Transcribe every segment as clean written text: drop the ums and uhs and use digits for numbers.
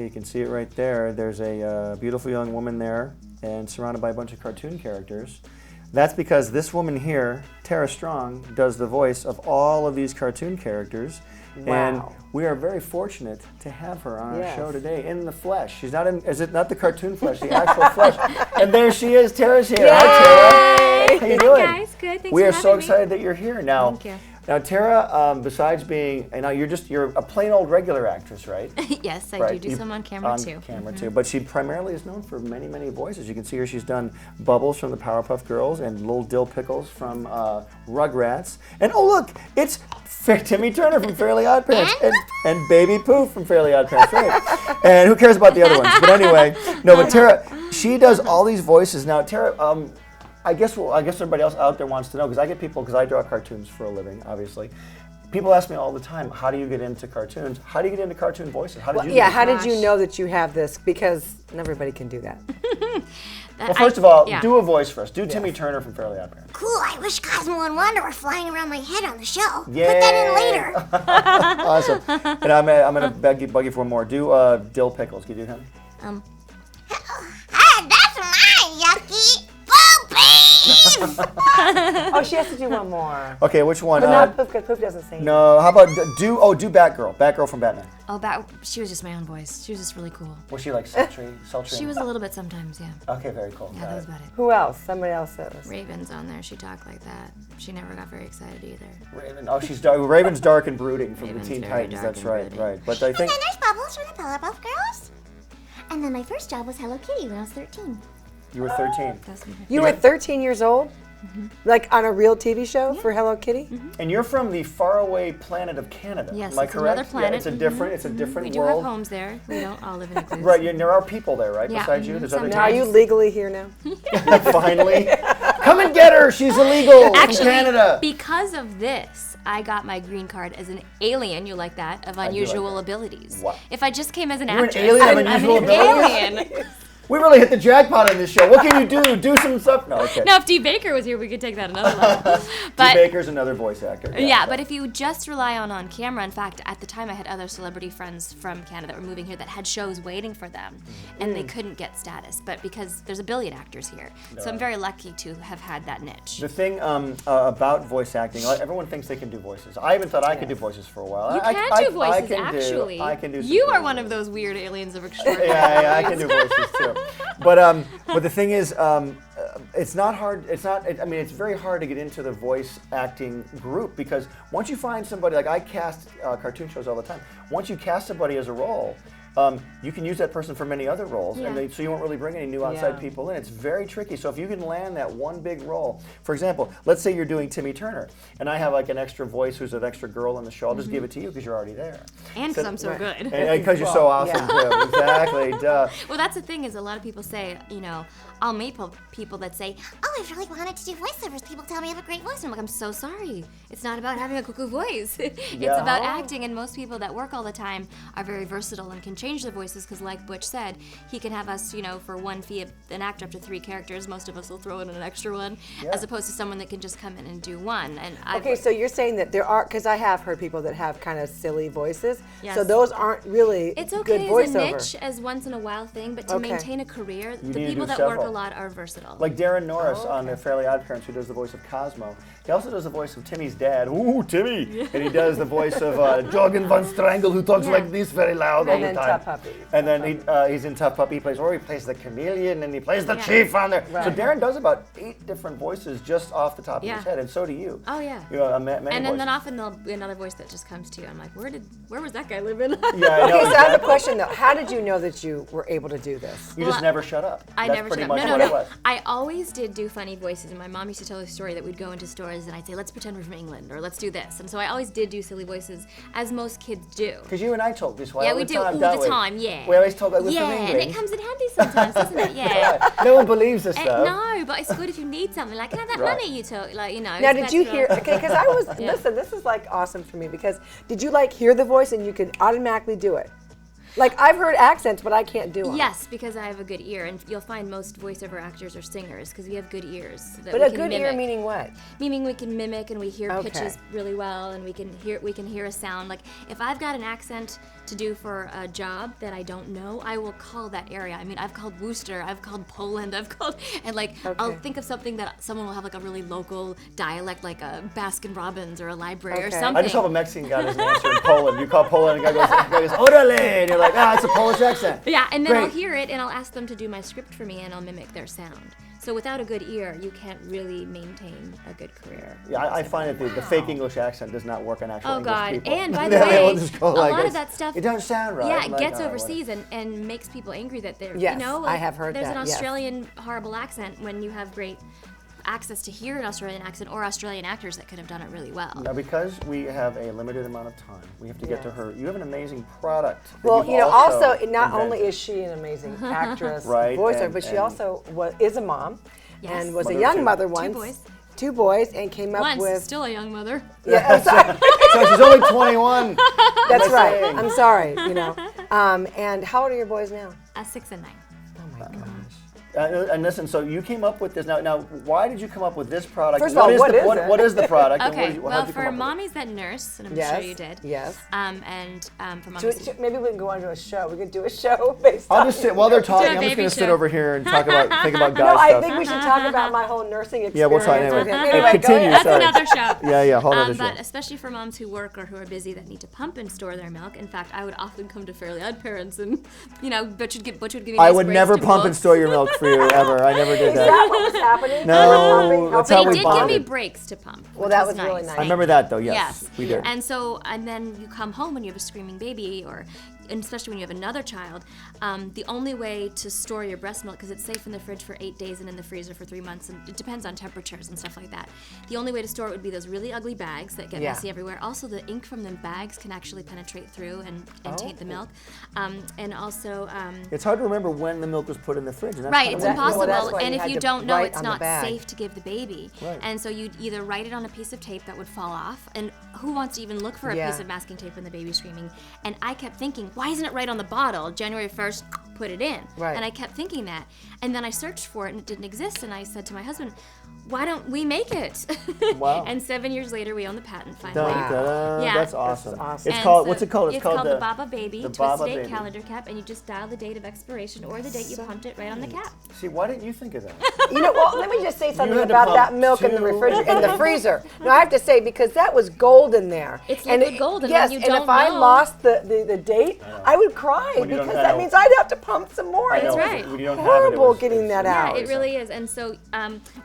you can see it right there. There's a beautiful young woman there and surrounded by a bunch of cartoon characters. That's because this woman here, Tara Strong, does the voice of all of these cartoon characters. Wow. And we are very fortunate to have her on our show today in the flesh. She's not in, is it not the cartoon flesh, the actual flesh? And there she is, Tara's here. Yay! Hi, Tara. How you doing? Hi guys, good. Thanks We for are so having me. excited that you're here. Now, Thank you. Now, Tara, besides being, and now you're a plain old regular actress, right? Yes, I Right. do some on camera too. On camera too, but she primarily is known for many, many voices. You can see her; she's done Bubbles from the Powerpuff Girls and Little Dill Pickles from Rugrats. And oh look, it's Timmy Turner from Fairly Odd Parents and Baby Pooh from Fairly Odd Parents, right? And who cares about the other ones? But anyway, no, but Tara, she does all these voices. Now, Tara, I guess everybody else out there wants to know, because I get people, because I draw cartoons for a living, obviously. People ask me all the time, how do you get into cartoons? How do you get into cartoon voices? How did you do how that? did you know that you have this? Because not everybody can do that. Well, first of all, yeah. do a voice for us. Do Timmy Turner from Fairly Odd Parents. Cool, I wish Cosmo and Wanda were flying around my head on the show. Yay. Put that in later. Awesome. And I'm gonna bug you for more. Do Dill Pickles. Can you do him? Ah, that's mine, yucky. Boobies! Oh, she has to do one more. Okay, which one? But not Poof, because Poof doesn't sing. No, how about do Batgirl. Batgirl from Batman. Oh, she was just my own voice. She was just really cool. Was she like sultry? She was a little bit sometimes, yeah. Okay, very cool. Yeah, Got that was it. about it. Who else? Somebody else says. Raven's on there. She talked like that. She never got very excited either. Raven. Oh, she's dark. Raven's dark and brooding from Raven's the Teen very Titans. dark That's and right, brooding. right. But I And think then there's Bubbles from the Powerpuff Girls. And then my first job was Hello Kitty when I was 13. you were 13, That's me. You were 13 years old? Like on a real TV show for Hello Kitty? and you're from the faraway planet of Canada. Yes, Am I it's correct? another planet. Yeah, it's a different, it's a different We do world. have homes there. We don't all live in igloos. Right, and there are people there, right? Yeah, Besides you, there's other Now, are you types. legally here now? Finally, come and get her. She's illegal Actually, from Canada. because of this, I got my green card as an alien. You like that? Of like unusual that. abilities. What? If I just came as an You're an actress, alien of I'm unusual an abilities? alien. We really hit the jackpot on this show. What can you do? Do some stuff. No, okay. Now, if Dee Baker was here, we could take that another level. Dee But Baker's another voice actor. yeah, but if you just rely on camera, in fact, at the time I had other celebrity friends from Canada that were moving here that had shows waiting for them, and they couldn't get status. But because there's a billion actors here, so I'm very lucky to have had that niche. The thing about voice acting, everyone thinks they can do voices. I even thought I could do voices for a while. You I can do I voices, can actually. I can do. Some You are pretty one of voices. those weird aliens of Yeah, extraordinary. I can do voices too. But the thing is, it's not hard. I mean, it's very hard to get into the voice acting group, because once you find somebody, like I cast cartoon shows all the time. Once you cast somebody as a role, you can use that person for many other roles, Yeah. and so you won't really bring any new outside Yeah. people in. It's very tricky. So if you can land that one big role, for example, let's say you're doing Timmy Turner, and I have like an extra voice who's an extra girl in the show. I'll just give it to you because you're already there. And because I'm so Right. good. And because you're so awesome too. Exactly. Duh. Well, that's the thing, is a lot of people say, I'll meet people that say, Oh, I've really wanted to do voiceovers. People tell me I have a great voice. and I'm like, I'm so sorry. It's not about having a cuckoo voice. It's Yeah. about acting, and most people that work all the time are very versatile and can change their voices, because like Butch said, he can have us, for one fee of an actor up to 3 characters. Most of us will throw in an extra one, Yeah. as opposed to someone that can just come in and do one. And Okay, so you're saying that there are, because I have heard people that have kind of silly voices. Yes. So those aren't really it's good okay as a voiceover. niche, as once in a while thing, but to Okay. maintain a career, need the to people do that work a several. lot are versatile. Like Darren Norris on the Fairly Odd Parents, who does the voice of Cosmo. He also does the voice of Timmy's dad. Ooh, Timmy! And he does the voice of Jorgen von Strangle, who talks Yeah. like this very loud all And the then time. Tough Puppy. And then he's in Tough Puppy. He plays the chameleon, and he plays the Yeah. chief on there. So Right. Darren does about 8 different voices just off the top of Yeah. his head, and so do you. Oh, yeah. You know, many and voices. then often there'll be another voice that just comes to you. I'm like, where was that guy living? Yeah, I know, Okay, so I have a exactly. question though. How did you know that you were able to do this? You just Well, never shut up. I That's never pretty shut up. much No, what no, it no. was. I always did do funny voices, and my mom used to tell a story that we'd go into stores and I'd say, let's pretend we're from England, or let's do this. And so I always did do silly voices, as most kids do. Because you and I talk this way Yeah, all we the do time, all don't the we? time, yeah. We always talk like we're Yeah, from and England. it comes in handy sometimes, doesn't it? Yeah. Yeah. No one believes us, though. No, but it's good if you need something. Like, can I have that Right. money you took? Like, Now, did you hear? Okay, because I was Yeah. listen. This is like awesome for me because did you like hear the voice and you could automatically do it? Like I've heard accents, but I can't do them. Yes, because I have a good ear, and you'll find most voiceover actors are singers because we have good ears. That But we a can good ear mimic. meaning what? Meaning we can mimic and we hear Okay. pitches really well, and we can hear a sound. Like if I've got an accent to do for a job that I don't know, I will call that area. I mean, I've called Worcester, I've called Poland, I've called, and like, I'll think of something that someone will have like a really local dialect, like a Baskin Robbins or a library or something. I just hope a Mexican got his answer in Poland. You call Poland, and the guy goes, orale, and you're like, it's a Polish accent. Yeah, and then Great. I'll hear it and I'll ask them to do my script for me and I'll mimic their sound. So without a good ear, you can't really maintain a good career. Yeah, I find that the fake English accent does not work on actual English God. people. And by the They will way, just go a like, lot of that stuff, it doesn't sound right. yeah, I'm it like, gets "Oh, overseas and makes people angry that they're, Yes, you know, I have heard there's that, an yes. Australian horrible accent when you have great access to hear an Australian accent or Australian actors that could have done it really well. Now, because we have a limited amount of time, we have to get to her. You have an amazing product. that Well, you've you know, also not invented. only is she an amazing actress, Right, voiceover, but she and- also is a mom Yes. and was a Mother of young two. mother Two once. boys. 2 boys, and came up Once, with. still a young mother. Yeah, I'm sorry. So she's only 21. That's I right. saying? I'm sorry. You know. And how old are your boys now? 6 and 9. Oh my gosh. And listen, so you came up with this. Now, why did you come up with this product? First of all, what is it? What is the product? and Okay, how'd well, you for come up with mommies that nurse, and I'm Yes. sure you did. Yes. And for So mommies. maybe we can go on to a show. We could do a show based I'll on. just sit while they're talking. a I'm just baby going to sit show. over here and think about guy No, I stuff. think we should talk about my whole nursing experience. Yeah, we'll try anyway. with him. Hey, Anyway, go continue. ahead. That's Sorry. another show. Yeah, whole other But show. especially for moms who work or who are busy that need to pump and store their milk. In fact, I would often come to Fairly Odd Parents and, you know, Butch would give me I nice would breaks never to pump and books. store your milk for you ever. I never did Is that that. what was happening? No, Pumping, that's But how he we did give me bonded. breaks to pump. Well, which that was really nice. I remember that though. Yes, Yes, we did. And then you come home when you have a screaming baby, and especially when you have another child. The only way to store your breast milk, because it's safe in the fridge for 8 days and in the freezer for 3 months, and it depends on temperatures and stuff like that. The only way to store it would be those really ugly bags that get Yeah. messy everywhere. Also, the ink from the bags can actually penetrate through and taint the milk. And also. It's hard to remember when the milk was put in the fridge. And that's Right, kind it's of Well, that's impossible. why And you if had you to don't know, write it's on the not bag. safe to give the baby. Right. And so you'd either write it on a piece of tape that would fall off, and who wants to even look for a Yeah. piece of masking tape when the baby's screaming? And I kept thinking, why isn't it right on the bottle? January 1st, put it in. Right. And I kept thinking that. And then I searched for it and it didn't exist. And I said to my husband, why don't we make it? Wow. And 7 years later, we own the patent Dun, finally. Wow. dun, Yeah. That's awesome. That's awesome. It's And called. so What's it called? It's called the BabaBaby the Twist BabaBaby. Date Calendar Cap, and you just dial the date of expiration or the date you pumped it right on the cap. See, why didn't you think of that? You know, well, let me just say something had to about pump that milk in the 2 refrigerator, in the freezer. No, I have to say, because that was gold in there. It's and liquid gold, and yes, when you and don't if I know- lost the date, I would cry When you don't because that know. means I'd have to pump some more. I know, It's right. when you don't have horrible it was- getting it's- that Yeah, out. it really is. And so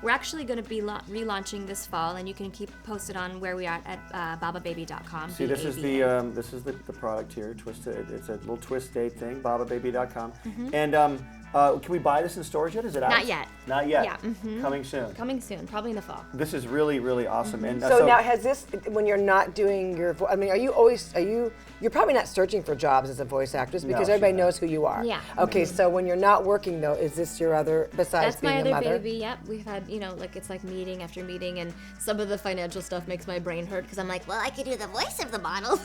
we're actually going to be relaunching this fall, and you can keep posted on where we are at babababy.com. See, this is the product here. Twisted. It's a little twist date thing. BabaBaby.com. And can we buy this in stores yet? Is it out? Not yet. Not yet. Yeah, Coming soon. Coming soon, probably in the fall. This is really, really awesome. And So now, has this, when you're not doing your, I mean, you're probably not searching for jobs as a voice actress because she's everybody not. knows who you are. Yeah. Okay, so when you're not working though, is this your other, besides That's being my a other mother? baby. Yep, we've had, it's like meeting after meeting, and some of the financial stuff makes my brain hurt because I'm like, Well, I could do the voice of the model.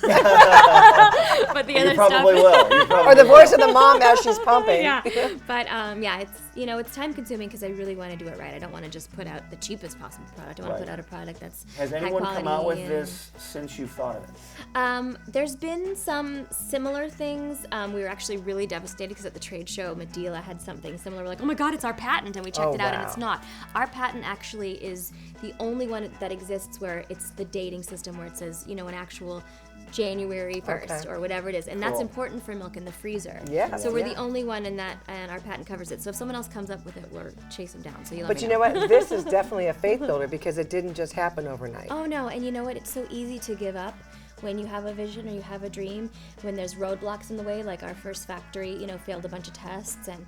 but the you other probably stuff. will. You probably Or the will. voice of the mom as she's pumping. Yeah, but yeah, it's time consuming because I really want to do it right. I don't want to just put out the cheapest possible product. I want Right. to put out a product that's Has high anyone come out with quality and- this since you've thought of it? There's been some similar things. We were actually really devastated because at the trade show, Medela had something similar. We're like, oh my God, it's our patent, and we checked Oh, it out, and wow. it's not. Our patent actually is the only one that exists where it's the dating system where it says, an actual January 1st Okay. or whatever it is, and that's Cool. important for milk in the freezer. Yeah, So we're yeah. the only one in that, and our patent covers it. So if someone else comes up with it, we'll chase them down. So you'll. But you know what? This is definitely a faith builder because it didn't just happen overnight. Oh no, and you know what? It's so easy to give up when you have a vision or you have a dream, when there's roadblocks in the way, like our first factory, failed a bunch of tests, and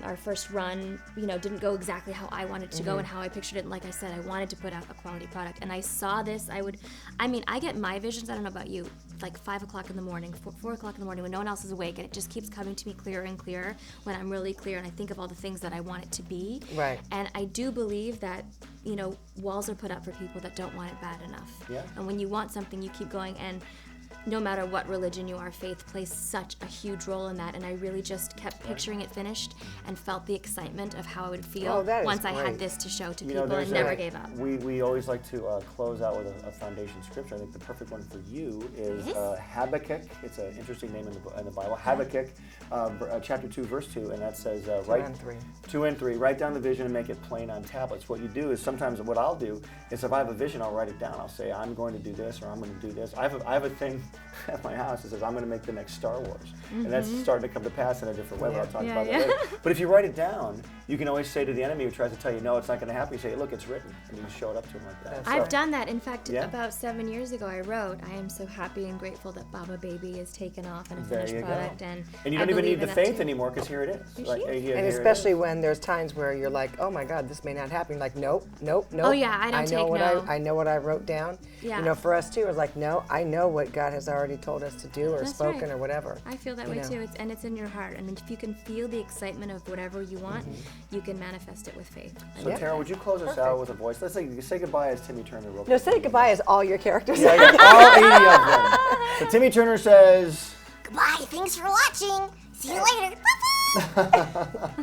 our first run, didn't go exactly how I wanted it to go and how I pictured it. And like I said, I wanted to put out a quality product, and I saw this. I get my visions, I don't know about you, like 5 o'clock in the morning, 4 o'clock in the morning when no one else is awake, and it just keeps coming to me clearer and clearer when I'm really clear and I think of all the things that I want it to be. Right. And I do believe that, walls are put up for people that don't want it bad enough. Yeah. And when you want something, you keep going. And no matter what religion you are, faith plays such a huge role in that, and I really just kept picturing it finished and felt the excitement of how I would feel once I had this to show to people, and never gave up. We always like to close out with a foundation scripture. I think the perfect one for you is Habakkuk. It's an interesting name in the Bible. Habakkuk, chapter 2, verse 2, and that says, 2 and 3, write down the vision and make it plain on tablets. What you do is sometimes what I'll do is if I have a vision, I'll write it down. I'll say, I'm going to do this, or I'm going to do this. I have a thing at my house that says, I'm going to make the next Star Wars. And that's starting to come to pass in a different way, but I'll talk about that later. But if you write it down, you can always say to the enemy who tries to tell you, no, it's not going to happen, you say, look, it's written, and you show it up to him like that. I've done that. In fact, about 7 years ago, I wrote, I am so happy and grateful that BabaBaby is taken off and a finished product. And you don't even need the faith anymore, because here it is. And especially when there's times where you're like, oh my God, this may not happen. Like, nope. Oh yeah, I don't take no. I know what I wrote down. Yeah. You know, for us too, it's like, no, I know what God has already told us to do or spoken or whatever. I feel that way too. It's in your heart. I mean, if you can feel the excitement of whatever you want, you can manifest it with faith. So Tara, would you close us out with a voice? Let's say goodbye as Timmy Turner real quick. No, say goodbye as all your characters. Yeah, all 80 of them. So Timmy Turner says, Goodbye, thanks for watching. See you later.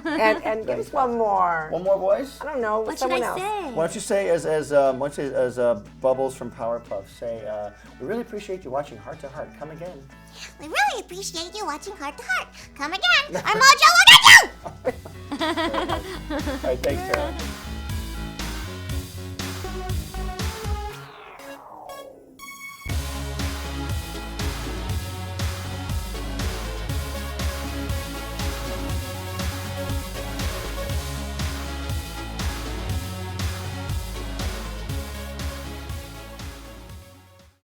and give us one more. One more voice? I don't know. What should someone I else. say? Why don't you say as Bubbles from Powerpuff, say, we really appreciate you watching Heart to Heart. Come again. We really appreciate you watching Heart to Heart. Come again. Our mojo will get you! All right, thanks, Tara.